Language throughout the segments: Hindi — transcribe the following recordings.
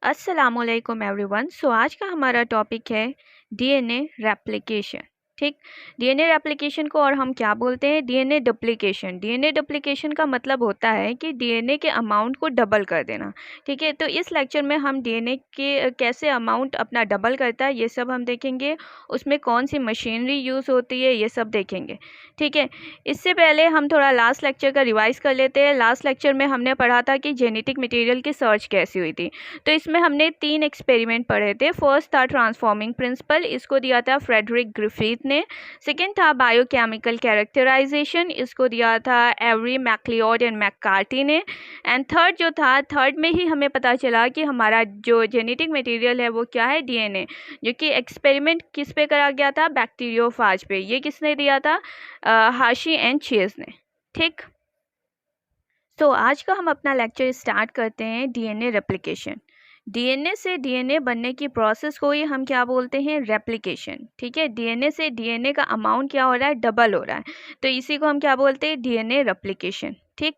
अस्सलामुअलैकुम एवरीवन। आज का हमारा टॉपिक है डीएनए रेप्लिकेशन। ठीक, डीएनए रेप्लिकेशन को और हम क्या बोलते हैं? DNA duplication. डीएनए डुप्लीकेशन का मतलब होता है कि डीएनए के अमाउंट को डबल कर देना। ठीक है, तो इस लेक्चर में हम डीएनए के कैसे अमाउंट अपना डबल करता है ये सब हम देखेंगे। उसमें कौन सी मशीनरी यूज़ होती है ये सब देखेंगे। ठीक है, इससे पहले हम थोड़ा लास्ट लेक्चर का रिवाइज कर लेते हैं। लास्ट लेक्चर में हमने पढ़ा था कि जेनेटिक मटेरियल की सर्च कैसी हुई थी। तो इसमें हमने 3 एक्सपेरिमेंट पढ़े थे। फर्स्ट था ट्रांसफॉर्मिंग प्रिंसिपल, इसको दिया था फ्रेडरिक ग्रिफिथ ने। सेकंड था बायोकेमिकल कैरेक्टराइजेशन, इसको दिया था एवरी मैक्लियोड एंड मैककार्टी ने। एंड थर्ड जो था, थर्ड में ही हमें पता चला कि हमारा जो जेनेटिक मटेरियल है वो क्या है? डीएनए, जो कि एक्सपेरिमेंट किस पे करा गया था? बैक्टीरियोफाज पे। ये किसने दिया था? हाशी एंड चेज ने। ठीक, तो आज का हम अपना लेक्चर स्टार्ट करते हैं डीएनए रेप्लिकेशन। डीएनए से डीएनए बनने की प्रोसेस को ही हम क्या बोलते हैं? रेप्लिकेशन। ठीक है, डीएनए से डीएनए का अमाउंट क्या हो रहा है? डबल हो रहा है, तो इसी को हम क्या बोलते हैं? DNA replication. ठीक,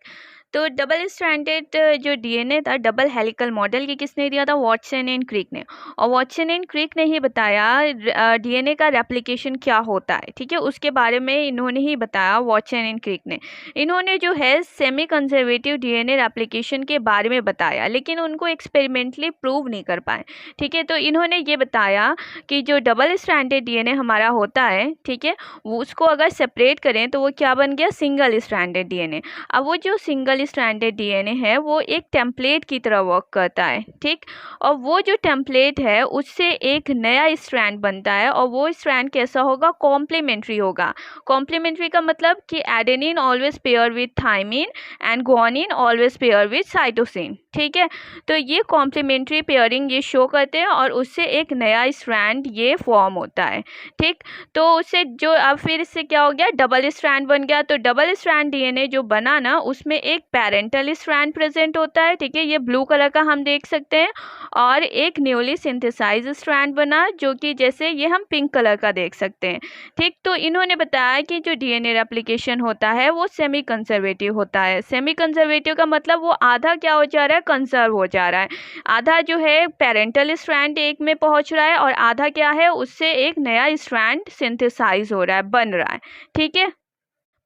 तो डबल स्ट्रैंडेड जो डीएनए था, डबल हेलिकल मॉडल, ये किसने दिया था? वॉटसन एंड क्रिक ने। और वॉटसन एंड क्रिक ने ही बताया डीएनए का रेप्लिकेशन क्या होता है। ठीक है, उसके बारे में इन्होंने ही बताया, वॉटसन एंड क्रिक ने। इन्होंने जो है सेमी कंजर्वेटिव डीएनए रेप्लिकेशन के बारे में बताया, लेकिन उनको एक्सपेरिमेंटली प्रूव नहीं कर पाए। ठीक है, तो इन्होंने ये बताया कि जो डबल स्ट्रैंडेड डीएनए हमारा होता है, ठीक है, वो उसको अगर सेपरेट करें तो वो क्या बन गया? Single stranded DNA. अब वो जो सिंगल स्ट्रैंडेड डीएनए है वो एक टेम्पलेट की तरह वर्क करता है। ठीक, और वो जो टेम्पलेट है उससे एक नया स्ट्रैंड बनता है, और वो स्ट्रैंड कैसा होगा? कॉम्प्लीमेंट्री होगा। कॉम्प्लीमेंट्री का मतलब कि adenine always pair with thymine and guanine always pair with cytosine. ठीक है, तो ये कॉम्प्लीमेंट्री पेयरिंग ये शो करते हैं और उससे एक नया स्ट्रैंड ये फॉर्म होता है। ठीक, तो उससे जो अब फिर इससे क्या हो गया? डबल स्ट्रैंड बन गया। तो डबल स्ट्रैंड डीएनए जो बना ना, उसमें एक पेरेंटल स्ट्रैंड प्रेजेंट होता है। ठीक है, ये ब्लू कलर का हम देख सकते हैं, और एक न्यूली सिंथेसाइज स्ट्रैंड बना, जो कि जैसे ये हम पिंक कलर का देख सकते हैं। ठीक, तो इन्होंने बताया कि जो डीएनए रेप्लिकेशन होता है वो सेमी कंजर्वेटिव होता है। सेमी कंजर्वेटिव का मतलब वो आधा क्या हो जा रहा है? कंजर्व हो जा रहा है। आधा जो है पेरेंटल स्ट्रैंड एक में पहुंच रहा है, और आधा क्या है? उससे एक नया स्ट्रैंड सिंथेसाइज हो रहा है, बन रहा है। ठीक है,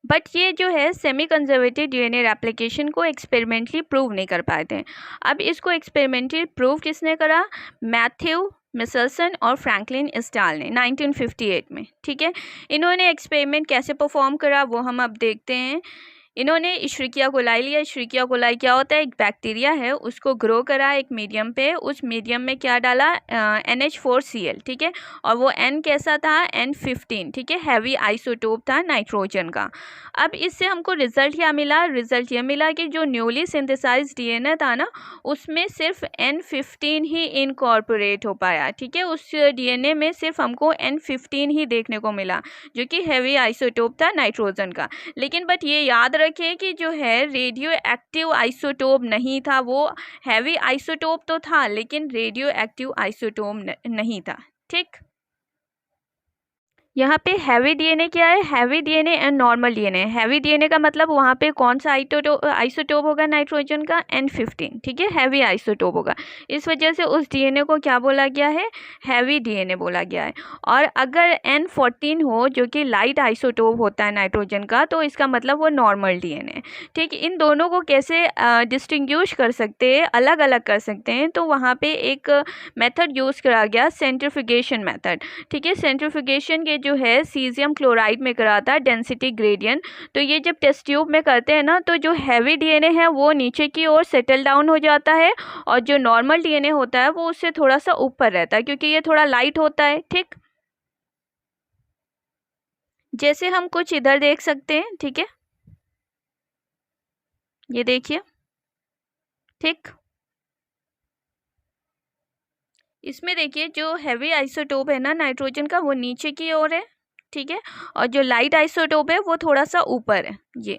बट ये जो है सेमी कंजर्वेटिव डीएनए रेप्लिकेशन को एक्सपेरिमेंटली प्रूव नहीं कर पाए थे। अब इसको एक्सपेरिमेंटली प्रूव किसने करा? मैथ्यू मिचेल्सन और फ्रैंकलिन स्टाल ने 1958 में। ठीक है, इन्होंने एक्सपेरिमेंट कैसे परफॉर्म करा वो हम अब देखते हैं। इन्होंने इश्रिकिया कोलाई लिया। इश्रिकिया कोलाई क्या होता है? एक बैक्टीरिया है, उसको ग्रो करा एक मीडियम पे। उस मीडियम में क्या डाला? NH4Cl। ठीक है, और वो N कैसा था? N15। ठीक है, हैवी आइसोटोप था नाइट्रोजन का। अब इससे हमको रिजल्ट क्या मिला? रिजल्ट ये मिला कि जो न्यूली सिंथेसाइज डीएनए था ना, उसमें सिर्फ N15 ही इनकॉर्पोरेट हो पाया। ठीक है, उस डीएनए में सिर्फ हमको N15 ही देखने को मिला, जो कि हैवी आइसोटोप था नाइट्रोजन का। लेकिन बट ये याद रखें कि जो है रेडियो एक्टिव आइसोटोप नहीं था, वो हैवी आइसोटोप तो था लेकिन रेडियो एक्टिव आइसोटोप नहीं था। ठीक, यहाँ पे हैवी डीएनए क्या है? Heavy DNA and normal DNA. Heavy DNA का मतलब वहाँ पे कौन सा आइसोटोप होगा? नाइट्रोजन का N15। ठीक है, हैवी आइसोटोप होगा। इस वजह से उस डीएनए को क्या बोला गया है? हैवी डीएनए बोला गया है। और अगर N14 हो, जो कि लाइट आइसोटोप होता है नाइट्रोजन का, तो इसका मतलब वो नॉर्मल डीएनए। ठीक, इन दोनों को कैसे डिस्टिंग्विश कर सकते हैं, अलग अलग कर सकते हैं? तो वहाँ पे एक मेथड यूज़ करा गया, सेंट्रीफ्यूगेशन मेथड। ठीक है, सेंट्रीफ्यूगेशन के जो है सीजियम क्लोराइड में कराता है डेंसिटी ग्रेडियंट। तो ये जब टेस्ट ट्यूब में करते हैं ना, तो जो हैवी डीएनए है वो नीचे की ओर सेटल डाउन हो जाता है, और जो नॉर्मल डीएनए होता है वो उससे थोड़ा सा ऊपर रहता है, क्योंकि ये थोड़ा लाइट होता है। ठीक, जैसे हम कुछ इधर देख सकते हैं। ठीक है, ये देखिए। ठीक, इसमें देखिए जो हैवी आइसोटोप है ना नाइट्रोजन का, वो नीचे की ओर है। ठीक है, और जो लाइट आइसोटोप है वो थोड़ा सा ऊपर है। ये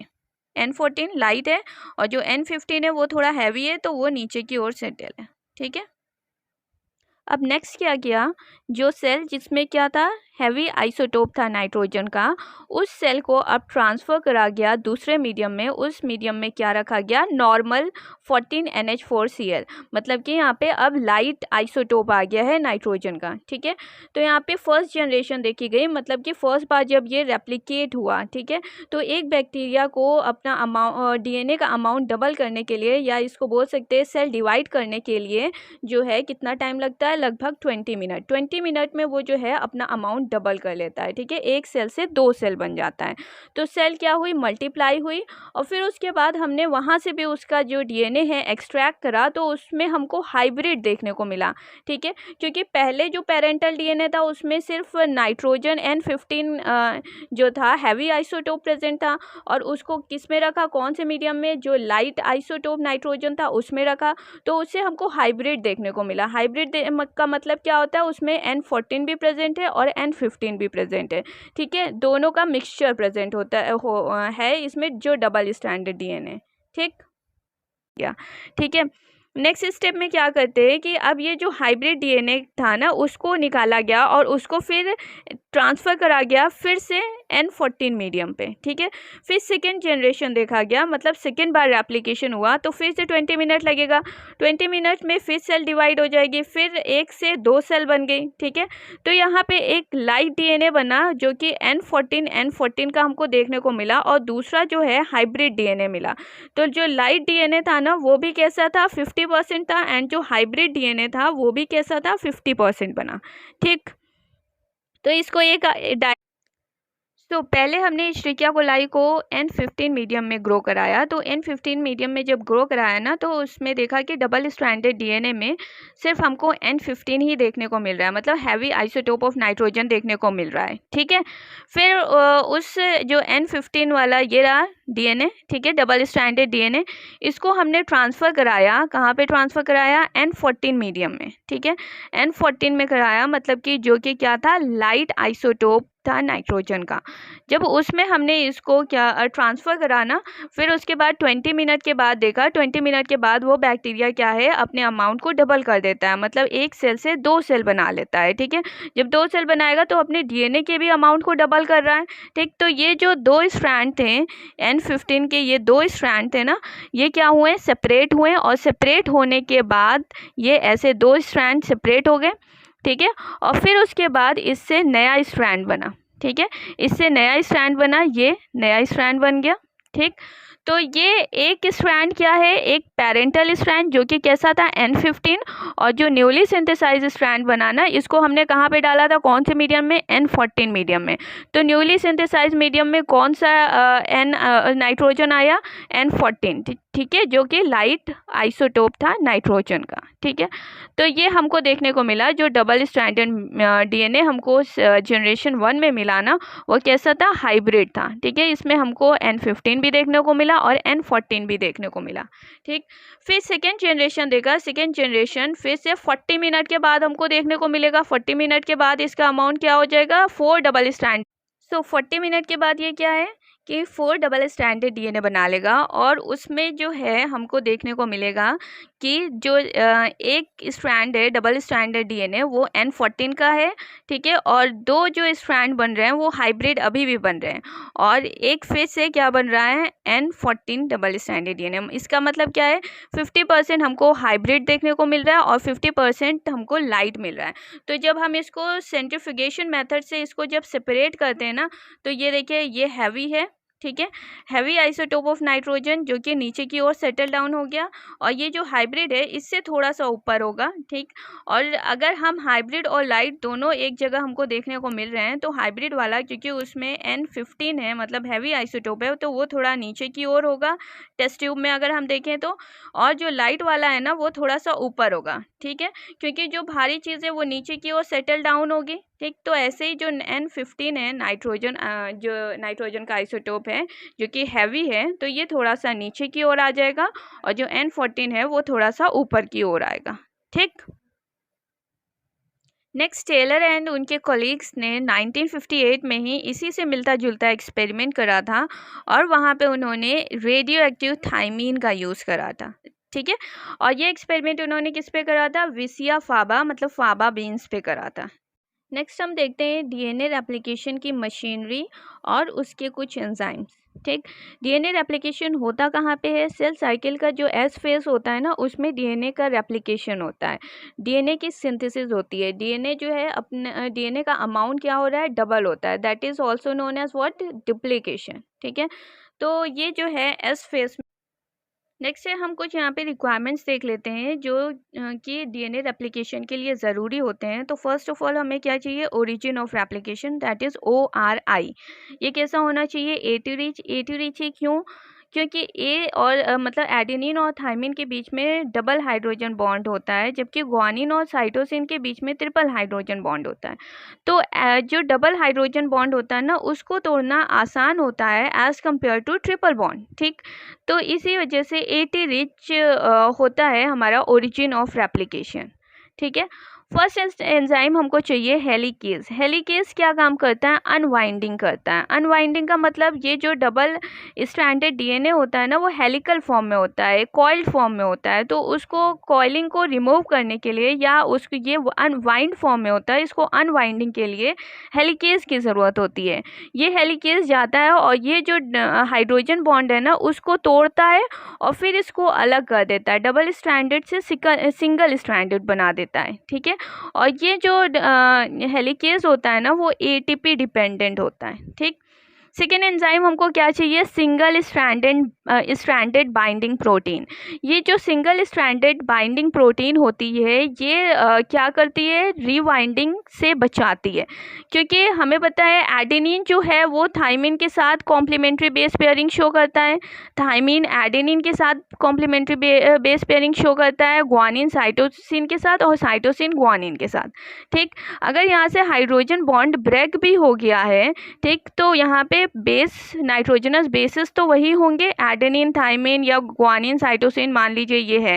N14 लाइट है, और जो N15 है वो थोड़ा हैवी है, तो वो नीचे की ओर सेटल है। ठीक है, अब नेक्स्ट क्या किया, जो सेल जिसमें क्या था, हैवी आइसोटोप था नाइट्रोजन का, उस सेल को अब ट्रांसफ़र करा गया दूसरे मीडियम में। उस मीडियम में क्या रखा गया, नॉर्मल 14NH4Cl, मतलब कि यहाँ पे अब लाइट आइसोटोप आ गया है नाइट्रोजन का। ठीक है, तो यहाँ पे फर्स्ट जनरेशन देखी गई, मतलब कि फर्स्ट बार जब ये रेप्लिकेट हुआ, ठीक है, तो एक बैक्टीरिया को अपना DNA का अमाउंट डबल करने के लिए, या इसको बोल सकते हैं सेल डिवाइड करने के लिए, जो है कितना टाइम लगता है, लगभग 20 मिनट। 20 मिनट में वो जो है अपना अमाउंट डबल कर लेता है। ठीक है, एक सेल से 2 सेल बन जाता है। तो सेल क्या हुई, मल्टीप्लाई हुई, और फिर उसके बाद हमने वहाँ से भी उसका जो DNA है एक्सट्रैक्ट करा, तो उसमें हमको हाइब्रिड देखने को मिला। ठीक है, क्योंकि पहले जो पेरेंटल DNA था उसमें सिर्फ नाइट्रोजन N15 जो था हैवी आइसोटोप प्रेजेंट था, और उसको किस में रखा, कौन से मीडियम में, जो लाइट आइसोटोप नाइट्रोजन था उसमें रखा, तो उससे हमको हाइब्रिड देखने को मिला। हाइब्रिड का मतलब क्या होता है, उसमें N14 भी प्रेजेंट है और N15 भी प्रेजेंट है। ठीक है, दोनों का मिक्सचर प्रेजेंट होता है इसमें, जो डबल स्ट्रैंडेड DNA। ठीक क्या, ठीक है। नेक्स्ट स्टेप में क्या करते हैं कि अब ये जो हाइब्रिड DNA था ना, उसको निकाला गया और उसको फिर ट्रांसफ़र करा गया फिर से N14 मीडियम पे। ठीक है, फिर सेकेंड जनरेशन देखा गया, मतलब सेकेंड बार एप्लीकेशन हुआ, तो फिर से 20 मिनट लगेगा। 20 मिनट में फिर सेल डिवाइड हो जाएगी, फिर 1 से 2 सेल बन गई। ठीक है, तो यहाँ पे एक लाइट DNA बना जो कि N14 का हमको देखने को मिला, और दूसरा जो है हाइब्रिड DNA मिला। तो जो लाइट DNA था ना, वो भी कैसा था, 50% था, एंड जो हाइब्रिड DNA था वो भी कैसा था, 50% बना। ठीक, तो इसको एक तो पहले हमने श्रीकिया कोलाई को N15 मीडियम में ग्रो कराया। तो N15 मीडियम में जब ग्रो कराया ना, तो उसमें देखा कि डबल स्ट्रैंडेड DNA में सिर्फ हमको N15 ही देखने को मिल रहा है, मतलब हैवी आइसोटोप ऑफ नाइट्रोजन देखने को मिल रहा है। ठीक है, फिर उस जो N15 वाला ये रहा DNA, ठीक है, डबल स्ट्रैंडेड DNA, इसको हमने ट्रांसफ़र कराया, कहाँ पे ट्रांसफ़र कराया, N14 मीडियम में। ठीक है, N14 में कराया, मतलब कि जो कि क्या था, लाइट आइसोटोप था नाइट्रोजन का। जब उसमें हमने इसको क्या ट्रांसफ़र करा ना, फिर उसके बाद 20 मिनट के बाद देखा, 20 मिनट के बाद वो बैक्टीरिया क्या है, अपने अमाउंट को डबल कर देता है, मतलब एक सेल से 2 सेल बना लेता है। ठीक है, जब 2 सेल बनाएगा तो अपने DNA के भी अमाउंट को डबल कर रहा है। ठीक, तो ये जो 2 स्ट्रैंड थे N15 के, ये 2 स्ट्रैंड थे ना, ये क्या हुए, सेपरेट हुए, और सेपरेट होने के बाद ये ऐसे 2 स्ट्रैंड सेपरेट हो गए। ठीक है, और फिर उसके बाद इससे नया स्ट्रैंड बना। ठीक है, इससे नया स्ट्रैंड बना, ये नया स्ट्रैंड बन गया। ठीक, तो ये एक स्ट्रैंड क्या है, एक पेरेंटल स्ट्रैंड जो कि कैसा था, N15, और जो न्यूली सिंथेसाइज स्ट्रैंड बना ना, इसको हमने कहाँ पे डाला था, कौन से मीडियम में, N14 मीडियम में। तो न्यूली सिंथेसाइज मीडियम में कौन सा नाइट्रोजन आया, N14। ठीक है, जो कि लाइट आइसोटोप था नाइट्रोजन का। ठीक है, तो ये हमको देखने को मिला, जो डबल स्ट्रैंडेड DNA हमको जनरेशन 1 में मिला ना, वो कैसा था, हाइब्रिड था। ठीक है, इसमें हमको N15 भी देखने को मिला और N14 भी देखने को मिला। ठीक, फिर सेकेंड जनरेशन देखा, सेकेंड जनरेशन फिर से 40 मिनट के बाद हमको देखने को मिलेगा। 40 मिनट के बाद इसका अमाउंट क्या हो जाएगा, 4 डबल स्ट्रैंड। सो 40 मिनट के बाद ये क्या है कि 4 डबल स्ट्रैंडेड DNA बना लेगा, और उसमें जो है हमको देखने को मिलेगा कि जो एक स्ट्रैंड है डबल स्ट्रैंडेड DNA, वो N14 का है। ठीक है, और 2 जो स्ट्रैंड बन रहे हैं वो हाइब्रिड अभी भी बन रहे हैं, और एक फिर से क्या बन रहा है, N14 डबल स्ट्रैंडेड DNA। इसका मतलब क्या है, 50% हमको हाइब्रिड देखने को मिल रहा है और 50% हमको लाइट मिल रहा है। तो जब हम इसको सेंट्रीफ्यूगेशन मेथड से इसको जब सेपरेट करते हैं ना, तो ये देखिए, ये हैवी है। ठीक है, हैवी आइसोटोप ऑफ नाइट्रोजन जो कि नीचे की ओर सेटल डाउन हो गया, और ये जो हाइब्रिड है इससे थोड़ा सा ऊपर होगा। ठीक, और अगर हम हाइब्रिड और लाइट दोनों एक जगह हमको देखने को मिल रहे हैं, तो हाइब्रिड वाला क्योंकि उसमें N15 है, मतलब हैवी आइसोटोप है, तो वो थोड़ा नीचे की ओर होगा टेस्ट ट्यूब में अगर हम देखें तो, और जो लाइट वाला है ना, वो थोड़ा सा ऊपर होगा। ठीक है, क्योंकि जो भारी चीज़ है वो नीचे की ओर सेटल डाउन होगी। ठीक, तो ऐसे ही जो N15 है नाइट्रोजन, जो नाइट्रोजन का आइसोटोप है जो कि हैवी है, तो ये थोड़ा सा नीचे की ओर आ जाएगा, और जो N14 है वो थोड़ा सा ऊपर की ओर आएगा। ठीक, नेक्स्ट टेलर एंड उनके कॉलीग्स ने 1958 में ही इसी से मिलता जुलता एक्सपेरिमेंट करा था, और वहाँ पे उन्होंने रेडियो एक्टिव थायमीन का यूज़ करा था। ठीक है। और ये एक्सपेरिमेंट उन्होंने किस पे करा था? विसिया फाबा मतलब फाबा बीन्स पे करा था। नेक्स्ट हम देखते हैं डीएनए रेप्लिकेशन की मशीनरी और उसके कुछ एंजाइम्स। ठीक, डीएनए रेप्लिकेशन होता कहाँ पे है? सेल साइकिल का जो एस फेज होता है ना, उसमें डीएनए का रेप्लिकेशन होता है, डीएनए की सिंथेसिस होती है। डीएनए जो है अपने डीएनए का अमाउंट क्या हो रहा है? डबल होता है। That is also known as what? Duplication. ठीक है, तो ये जो है एस फेज। नेक्स्ट है हम कुछ यहाँ पे रिक्वायरमेंट्स देख लेते हैं जो कि डीएनए रेप्लिकेशन के लिए ज़रूरी होते हैं। तो फर्स्ट ऑफ ऑल हमें क्या चाहिए? Origin of replication, that is ORI। ये कैसा होना चाहिए? ए टू रिच ही क्यों? क्योंकि ए और मतलब एडेनिन और थाइमिन के बीच में डबल हाइड्रोजन बॉन्ड होता है, जबकि ग्वानिन और साइटोसिन के बीच में ट्रिपल हाइड्रोजन बॉन्ड होता है। तो जो डबल हाइड्रोजन बॉन्ड होता है ना, उसको तोड़ना आसान होता है as compare to triple bond. ठीक, तो इसी वजह से एटी रिच होता है हमारा ओरिजिन ऑफ रेप्लिकेशन। ठीक है, फर्स्ट एंजाइम हमको चाहिए हेलिकेज। हेलिकेज क्या काम करता है? अनवाइंडिंग करता है। अनवाइंडिंग का मतलब ये जो डबल स्ट्रैंडेड डीएनए होता है ना, वो हेलिकल फॉर्म में होता है, कॉइल्ड फॉर्म में होता है। तो उसको कॉइलिंग को रिमूव करने के लिए या उसको ये अनवाइंड फॉर्म में होता है, इसको अनवाइंडिंग के लिए हेलिकेज की ज़रूरत होती है। ये हेलिकेज जाता है और ये जो हाइड्रोजन बॉन्ड है ना, उसको तोड़ता है और फिर इसको अलग कर देता है, डबल स्ट्रैंडेड से सिंगल स्ट्रैंडेड बना देता है। ठीक है, और ये जो हेलिकेज होता है ना, वो एटीपी डिपेंडेंट होता है। ठीक, सेकेंड एंजाइम हमको क्या चाहिए? Single stranded binding protein. ये जो सिंगल स्ट्रैंडेड बाइंडिंग प्रोटीन होती है, ये क्या करती है? रिवाइंडिंग से बचाती है। क्योंकि हमें पता है एडेनिन जो है वो थाइमिन के साथ कॉम्प्लीमेंट्री बेस पेयरिंग शो करता है, थाइमिन एडेनिन के साथ कॉम्प्लीमेंट्री बेस पेयरिंग शो करता है, ग्वानिन साइटोसिन के साथ और साइटोसिन ग्वानिन के साथ। ठीक, अगर यहाँ से हाइड्रोजन बॉन्ड ब्रेक भी हो गया है, ठीक, तो यहाँ पे बेस नाइट्रोजनस बेसिस तो वही होंगे, एडेनिन थाइमिन या ग्वानिन साइटोसिन। मान लीजिए ये है,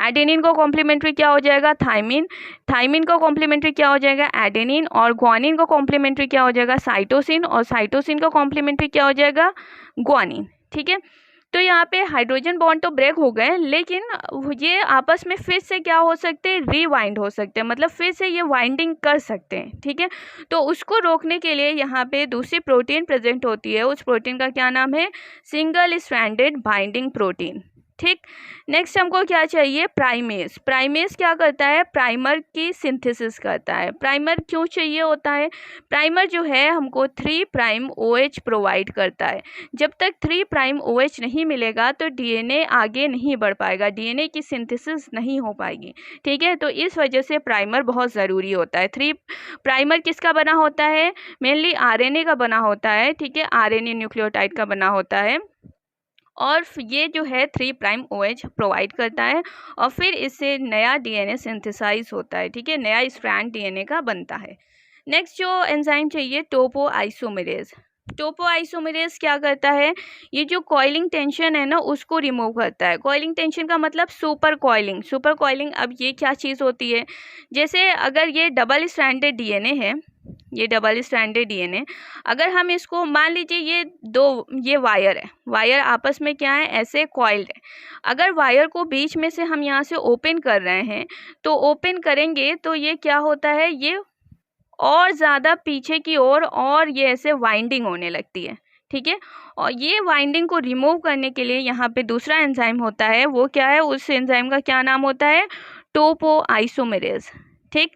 एडेनिन को कॉम्प्लीमेंट्री क्या हो जाएगा? थाइमिन, थाइमिन को कॉम्प्लीमेंट्री क्या हो जाएगा? एडेनिन, और ग्वानिन को कॉम्प्लीमेंट्री क्या हो जाएगा? साइटोसिन, और साइटोसिन को कॉम्प्लीमेंट्री क्या हो जाएगा? ग्वानिन। ठीक है, तो यहाँ पे हाइड्रोजन बॉन्ड तो ब्रेक हो गए, लेकिन ये आपस में फिर से क्या हो सकते हैं? रीवाइंड हो सकते हैं, मतलब फिर से ये वाइंडिंग कर सकते हैं। ठीक है, तो उसको रोकने के लिए यहाँ पे दूसरी प्रोटीन प्रेजेंट होती है। उस प्रोटीन का क्या नाम है? Single stranded binding protein. ठीक, नेक्स्ट हमको क्या चाहिए? प्राइमेस। प्राइमेस क्या करता है? प्राइमर की सिंथेसिस करता है। प्राइमर क्यों चाहिए होता है? प्राइमर जो है हमको 3' OH प्रोवाइड करता है। जब तक 3' OH नहीं मिलेगा तो डीएनए आगे नहीं बढ़ पाएगा, डीएनए की सिंथेसिस नहीं हो पाएगी। ठीक है, तो इस वजह से प्राइमर बहुत ज़रूरी होता है। प्राइमर किसका बना होता है? मेनली आरएनए का बना होता है। ठीक है, आरएनए न्यूक्लियोटाइड का बना होता है, और ये जो है 3' OH प्रोवाइड करता है, और फिर इससे नया डीएनए सिंथेसाइज होता है। ठीक है, नया स्ट्रैंड डीएनए का बनता है। नेक्स्ट जो एंजाइम चाहिए, टोपो आइसोमेरेज। टोपो आइसोमेरेज क्या करता है? ये जो कॉइलिंग टेंशन है ना, उसको रिमूव करता है। कॉइलिंग टेंशन का मतलब सुपर कॉइलिंग। सुपर कॉइलिंग, अब ये क्या चीज़ होती है? जैसे अगर ये डबल स्ट्रैंडेड डीएनए है, ये डबल स्ट्रैंडेड डीएनए, अगर हम इसको मान लीजिए ये वायर है, वायर आपस में क्या है? ऐसे कॉइल्ड है। अगर वायर को बीच में से हम यहाँ से ओपन कर रहे हैं, तो ओपन करेंगे तो ये क्या होता है? ये और ज़्यादा पीछे की ओर और ये ऐसे वाइंडिंग होने लगती है। ठीक है, और ये वाइंडिंग को रिमूव करने के लिए यहाँ पे दूसरा एंजाइम होता है। वो क्या है? उस एंजाइम का क्या नाम होता है? टोपो आइसोमेरेज। ठीक,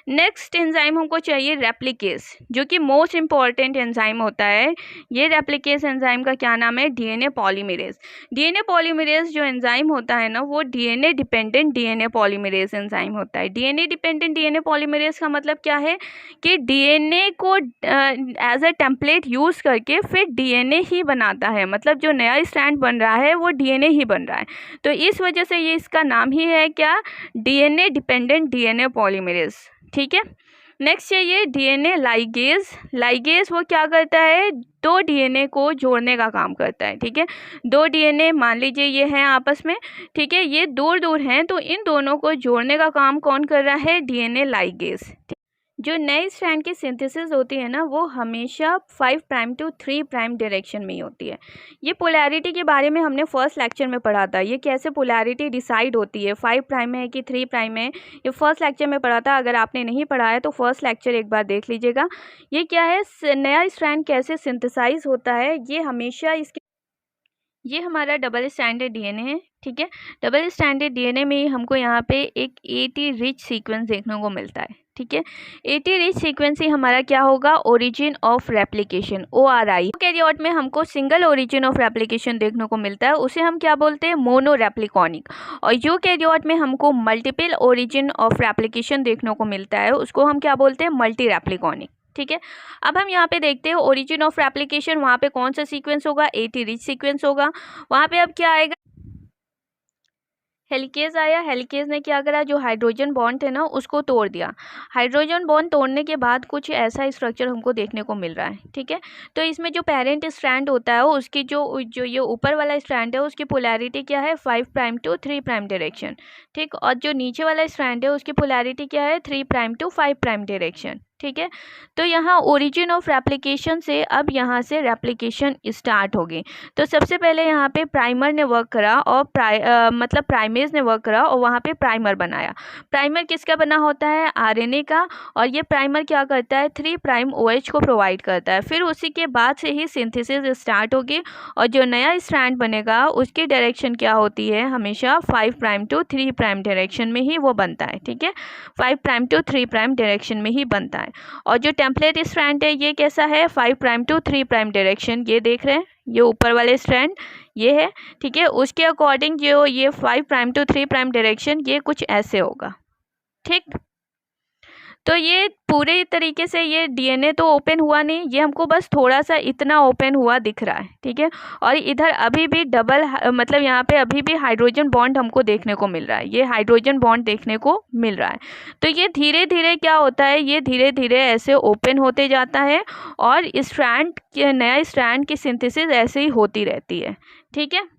नेक्स्ट एंजाइम हमको चाहिए रेप्लिकेज, जो कि मोस्ट इंपॉर्टेंट एंजाइम होता है। ये रेप्लिकेज एंजाइम का क्या नाम है? DNA polymerase. डीएनए पॉलीमरेज जो एंजाइम होता है ना, वो DNA dependent DNA polymerase enzyme होता है। डीएनए डिपेंडेंट डीएनए पॉलीमरेज का मतलब क्या है? कि डीएनए को एज अ टेम्पलेट यूज़ करके फिर डीएनए ही बनाता है, मतलब जो नया स्ट्रैंड बन रहा है वो डीएनए ही बन रहा है। तो इस वजह से ये इसका नाम ही है क्या? DNA dependent DNA polymerase. ठीक है, नेक्स्ट चाहिए डीएनए लाइगेज। लाइगेज वो क्या करता है? दो डीएनए को जोड़ने का काम करता है। ठीक है, दो डीएनए मान लीजिए ये हैं आपस में, ठीक है, ये दूर दूर हैं, तो इन दोनों को जोड़ने का काम कौन कर रहा है? DNA ligase. जो नए स्ट्रैंड की सिंथेसिस होती है ना, वो हमेशा 5 प्राइम टू 3 प्राइम डायरेक्शन में ही होती है। ये पोलैरिटी के बारे में हमने फर्स्ट लेक्चर में पढ़ा था, ये कैसे पोलैरिटी डिसाइड होती है, 5 प्राइम है कि 3 प्राइम है, ये फर्स्ट लेक्चर में पढ़ा था। अगर आपने नहीं पढ़ा है तो फर्स्ट लेक्चर एक बार देख लीजिएगा। ये क्या है, नया स्ट्रैंड कैसे सिंथेसाइज होता है, ये हमेशा इसके, ये हमारा डबल स्टैंडर्ड डीएनए है, ठीक है। डबल स्टैंडर्ड डीएनए में ही हमको यहाँ पे एक एटी रिच सीक्वेंस देखने को मिलता है, ठीक है। एटी रिच सीक्वेंस ही हमारा क्या होगा, origin of replication, ORI। Eukaryote में हमको सिंगल ओरिजिन ऑफ रेप्लिकेशन देखने को मिलता है, उसे हम क्या बोलते हैं, मोनो रेप्लिकॉनिक। और यूकैरियोट में हमको मल्टीपल ओरिजिन ऑफ रेप्लिकेशन देखने को मिलता है, उसको हम क्या बोलते हैं, मल्टी रेप्लिकॉनिक, ठीक है। अब हम यहाँ पे देखते हैं ओरिजिन ऑफ रेप्लिकेशन, वहाँ पे कौन सा सीक्वेंस होगा, एटी रिच सीक्वेंस होगा। वहाँ पे अब क्या आएगा, हेलिकेज आया। हेलिकेज ने क्या करा, जो हाइड्रोजन बॉन्ड थे ना उसको तोड़ दिया। हाइड्रोजन बॉन्ड तोड़ने के बाद कुछ ऐसा स्ट्रक्चर हमको देखने को मिल रहा है, ठीक है। तो इसमें जो पेरेंट स्ट्रैंड होता है उसकी जो जो ये ऊपर वाला स्ट्रैंड है उसकी पोलैरिटी क्या है, 5 प्राइम टू 3 प्राइम डायरेक्शन, ठीक। और जो नीचे वाला स्ट्रैंड है उसकी पोलैरिटी क्या है, 3 प्राइम टू 5 प्राइम डायरेक्शन, ठीक है। तो यहाँ ओरिजिन ऑफ रेप्लिकेशन से अब यहाँ से रेप्लिकेशन स्टार्ट होगी। तो सबसे पहले यहाँ पे प्राइमर ने वर्क करा और मतलब प्राइमेज ने वर्क करा और वहाँ पे प्राइमर बनाया। प्राइमर किसका बना होता है, RNA का। और ये प्राइमर क्या करता है, 3 प्राइम OH को प्रोवाइड करता है। फिर उसी के बाद से ही सिंथेसिस स्टार्ट होगी और जो नया स्ट्रैंड बनेगा उसकी डायरेक्शन क्या होती है, हमेशा 5 प्राइम टू 3 प्राइम डायरेक्शन में ही वो बनता है, ठीक है। 5 प्राइम टू 3 प्राइम डायरेक्शन में ही बनता है। और जो टेम्पलेट स्ट्रैंड है ये कैसा है, 5 प्राइम टू 3 प्राइम डायरेक्शन, ये देख रहे हैं, ये ऊपर वाले स्ट्रैंड ये है, ठीक है। उसके अकॉर्डिंग जो ये 5 प्राइम टू 3 प्राइम डायरेक्शन ये कुछ ऐसे होगा, ठीक। तो ये पूरे तरीके से ये डीएनए तो ओपन हुआ नहीं, ये हमको बस थोड़ा सा इतना ओपन हुआ दिख रहा है, ठीक है। और इधर अभी भी डबल मतलब यहाँ पे अभी भी हाइड्रोजन बॉन्ड हमको देखने को मिल रहा है, ये हाइड्रोजन बॉन्ड देखने को मिल रहा है। तो ये धीरे धीरे क्या होता है, ये धीरे धीरे ऐसे ओपन होते जाता है और स्ट्रैंड नया स्ट्रैंड की सिंथेसिस ऐसे ही होती रहती है, ठीक है।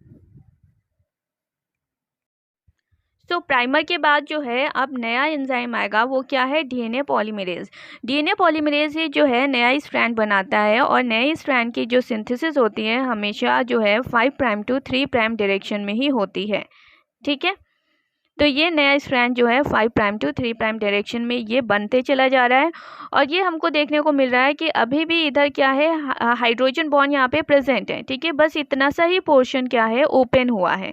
तो प्राइमर के बाद जो है अब नया एंजाइम आएगा, वो क्या है, डीएनए पॉलीमरेज। डीएनए पॉलीमरेज ही जो है नया स्ट्रैंड बनाता है और नए स्ट्रैंड की जो सिंथेसिस होती है हमेशा जो है 5 प्राइम टू 3 प्राइम डायरेक्शन में ही होती है, ठीक है। तो ये नया स्ट्रैंड जो है 5 प्राइम टू 3 प्राइम डायरेक्शन में ये बनते चला जा रहा है। और ये हमको देखने को मिल रहा है कि अभी भी इधर क्या है, हाइड्रोजन बॉन्ड यहाँ पे प्रेजेंट है, ठीक है। बस इतना सा ही पोर्शन क्या है, ओपन हुआ है,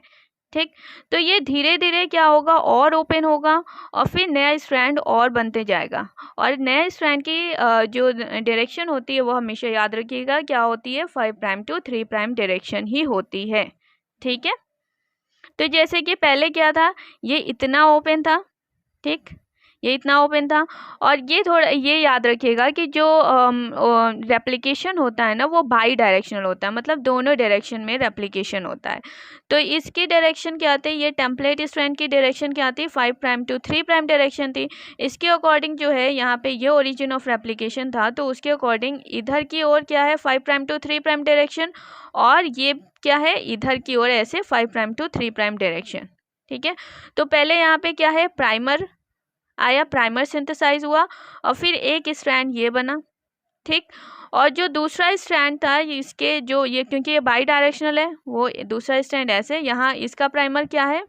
ठीक। तो ये धीरे धीरे क्या होगा, और ओपन होगा और फिर नया स्ट्रैंड और बनते जाएगा। और नया स्ट्रैंड की जो डायरेक्शन होती है वो हमेशा याद रखिएगा क्या होती है, 5 प्राइम टू 3 प्राइम डायरेक्शन ही होती है, ठीक है। तो जैसे कि पहले क्या था, ये इतना ओपन था, ठीक, ये इतना ओपन था। और ये थोड़ा ये याद रखिएगा कि जो रेप्लिकेशन होता है ना वो बाई डायरेक्शनल होता है, मतलब दोनों डायरेक्शन में रेप्लिकेशन होता है। तो इसकी डायरेक्शन क्या आती है, ये टेम्पलेट स्ट्रैंड की डायरेक्शन क्या आती है, 5 प्राइम टू 3 प्राइम डायरेक्शन थी। इसके अकॉर्डिंग जो है यहाँ पे ये ओरिजिन ऑफ रेप्लिकेशन था, तो उसके अकॉर्डिंग इधर की ओर क्या है, 5 प्राइम टू 3 प्राइम डायरेक्शन, और ये क्या है, इधर की ओर ऐसे 5 प्राइम टू 3 प्राइम डायरेक्शन, ठीक है। तो पहले यहाँ पे क्या है, प्राइमर आया, प्राइमर सिंथेसाइज हुआ और फिर एक स्ट्रैंड ये बना, ठीक। और जो दूसरा स्ट्रैंड था इसके जो ये, क्योंकि ये बाई डायरेक्शनल है, वो दूसरा स्ट्रैंड ऐसे, यहाँ इसका प्राइमर क्या है,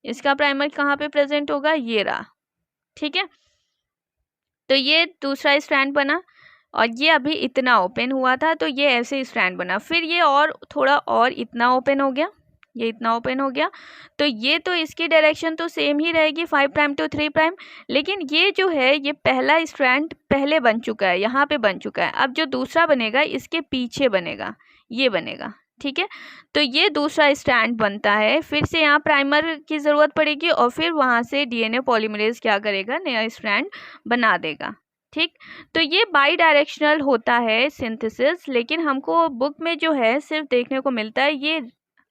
इसका प्राइमर कहाँ पे प्रेजेंट होगा, ये रहा, ठीक है। तो ये दूसरा स्ट्रैंड बना और ये अभी इतना ओपन हुआ था, तो ये ऐसे स्ट्रैंड बना। फिर ये और थोड़ा और इतना ओपन हो गया, ये इतना ओपन हो गया। तो ये तो इसकी डायरेक्शन तो सेम ही रहेगी, 5 प्राइम टू 3 प्राइम। लेकिन ये जो है, ये पहला स्ट्रैंड पहले बन चुका है, यहाँ पे बन चुका है। अब जो दूसरा बनेगा इसके पीछे बनेगा, ये बनेगा, ठीक है। तो ये दूसरा स्ट्रैंड बनता है, फिर से यहाँ प्राइमर की ज़रूरत पड़ेगी और फिर वहाँ से डीएनए पॉलीमरेज क्या करेगा, नया स्ट्रैंड बना देगा, ठीक। तो ये बाई डायरेक्शनल होता है सिंथेसिस, लेकिन हमको बुक में जो है सिर्फ देखने को मिलता है ये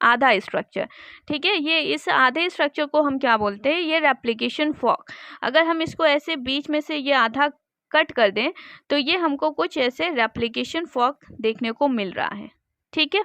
आधा स्ट्रक्चर, ठीक है। ये इस आधे स्ट्रक्चर को हम क्या बोलते हैं, ये रेप्लिकेशन फॉर्क। अगर हम इसको ऐसे बीच में से ये आधा कट कर दें तो ये हमको कुछ ऐसे रेप्लिकेशन फॉर्क देखने को मिल रहा है, ठीक है।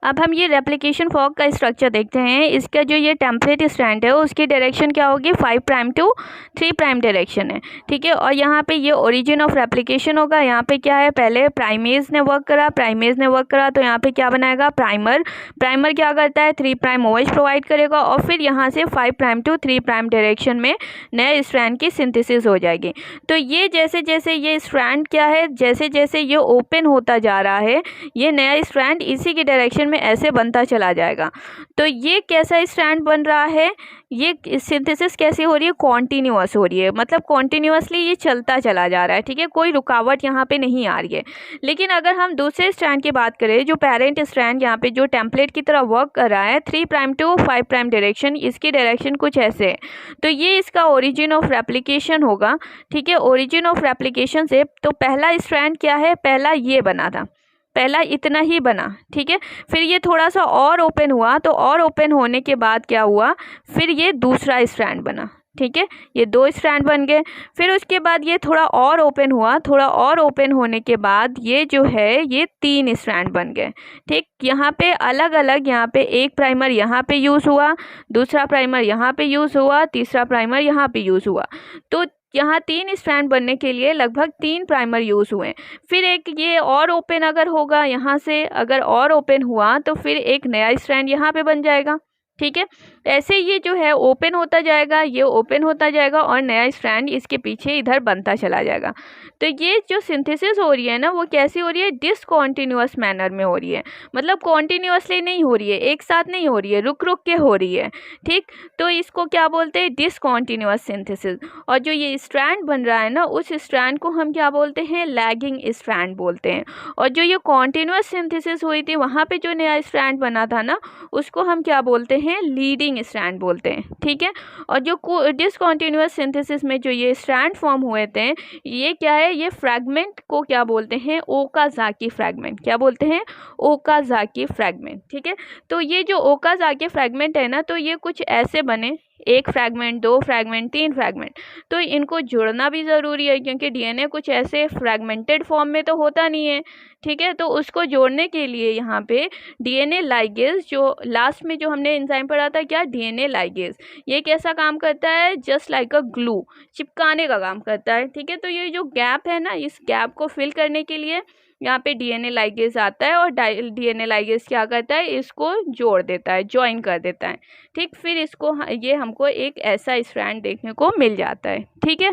अब हम ये रेप्लिकेशन फॉर्क का स्ट्रक्चर देखते हैं। इसका जो ये टेम्पलेट स्ट्रैंड है उसकी डायरेक्शन क्या होगी, 5 प्राइम टू 3 प्राइम डायरेक्शन है, ठीक है। और यहाँ पे ये ओरिजिन ऑफ रेप्लिकेशन होगा। यहाँ पे क्या है, पहले प्राइमेज ने वर्क करा, तो यहाँ पे क्या बनाएगा, प्राइमर क्या करता है, 3 प्राइम OH प्रोवाइड करेगा और फिर यहाँ से 5 प्राइम टू 3 प्राइम डायरेक्शन में नए स्ट्रैंड की सिंथेसिस हो जाएगी। तो ये जैसे जैसे ये स्ट्रैंड क्या है, जैसे जैसे ये ओपन होता जा रहा है, ये नया स्ट्रैंड इसी की डायरेक्शन में ऐसे बनता चला जाएगा। तो ये कैसा स्ट्रैंड बन रहा है, ये सिंथेसिस कैसी हो रही है, कॉन्टिन्यूअस हो रही है, मतलब कॉन्टिन्यूअसली ये चलता चला जा रहा है, ठीक है, कोई रुकावट यहाँ पे नहीं आ रही है। लेकिन अगर हम दूसरे स्ट्रैंड की बात करें, जो पेरेंट स्ट्रैंड यहाँ पे जो टेम्पलेट की तरह वर्क कर रहा है, 3 प्राइम टू 5 प्राइम डायरेक्शन, इसकी डायरेक्शन कुछ ऐसे है। तो ये इसका ओरिजिन ऑफ रेप्लिकेशन होगा, ठीक है। ओरिजिन ऑफ रेप्लिकेशन से तो पहला स्ट्रैंड क्या है, पहला ये बना था, पहला इतना ही बना, ठीक है। फिर ये थोड़ा सा और ओपन हुआ, तो और ओपन होने के बाद क्या हुआ, फिर ये दूसरा स्ट्रैंड बना, ठीक है, ये 2 स्ट्रैंड बन गए। फिर उसके बाद ये थोड़ा और ओपन हुआ, थोड़ा और ओपन होने के बाद ये जो है ये 3 स्ट्रैंड बन गए, ठीक। यहाँ पे अलग अलग, यहाँ पे एक प्राइमर यहाँ पे यूज़ हुआ, दूसरा प्राइमर यहाँ पे यूज़ हुआ, तीसरा प्राइमर यहाँ पे यूज़ हुआ। तो यहाँ 3 स्ट्रैंड बनने के लिए लगभग 3 प्राइमर यूज़ हुए। फिर एक ये और ओपन अगर होगा, यहाँ से अगर और ओपन हुआ तो फिर एक नया स्ट्रैंड यहाँ पे बन जाएगा, ठीक है। ऐसे ये जो है ओपन होता जाएगा, ये ओपन होता जाएगा और नया स्ट्रैंड इसके पीछे इधर बनता चला जाएगा। तो ये जो सिंथेसिस हो रही है ना, वो कैसी हो रही है, डिसकॉन्टिन्यूअस मैनर में हो रही है, मतलब कॉन्टिन्यूअसली नहीं हो रही है, एक साथ नहीं हो रही है, रुक रुक के हो रही है, ठीक। तो इसको क्या बोलते हैं, डिसकॉन्टिन्यूअस सिंथेसिस। और जो ये स्ट्रैंड बन रहा है ना, उस स्ट्रैंड को हम क्या बोलते हैं, लैगिंग स्ट्रैंड बोलते हैं। और जो ये कॉन्टिन्यूअस सिंथेसिस हुई थी, वहाँ पे जो नया स्ट्रैंड बना था ना, उसको हम क्या बोलते हैं, लीडिंग स्ट्रैंड बोलते हैं, ठीक है। और जो डिसकॉन्टिन्यूअस सिंथेसिस में जो ये स्ट्रैंड फॉर्म हुए थे, ये क्या है, ये फ्रैगमेंट को क्या बोलते हैं, ओकाज़ाकी फ्रैगमेंट, क्या बोलते हैं, ओकाज़ाकी फ्रैगमेंट, ठीक है। तो ये जो ओकाज़ाकी फ्रैगमेंट है ना, तो ये कुछ ऐसे बने, 1 फ्रैगमेंट, 2 फ्रैगमेंट, 3 फ्रैगमेंट। तो इनको जुड़ना भी ज़रूरी है, क्योंकि डीएनए कुछ ऐसे फ्रैगमेंटेड फॉर्म में तो होता नहीं है, ठीक है। तो उसको जोड़ने के लिए यहाँ पे डीएनए लाइगेज, जो लास्ट में जो हमने एंजाइम पढ़ा था, क्या, डीएनए लाइगेज, ये कैसा काम करता है, जस्ट लाइक अ ग्लू, चिपकाने का काम करता है, ठीक है। तो ये जो गैप है ना, इस गैप को फिल करने के लिए यहाँ पे डीएनए लाइगेज आता है, और डीएनए लाइगेज क्या करता है, इसको जोड़ देता है, ज्वाइन कर देता है, ठीक। फिर इसको ये हमको एक ऐसा स्ट्रैंड देखने को मिल जाता है, ठीक है।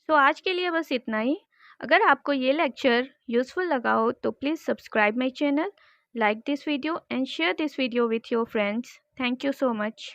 तो आज के लिए बस इतना ही। अगर आपको ये लेक्चर यूज़फुल लगा हो तो please subscribe my channel, like this video and share this video with your friends. Thank you so much.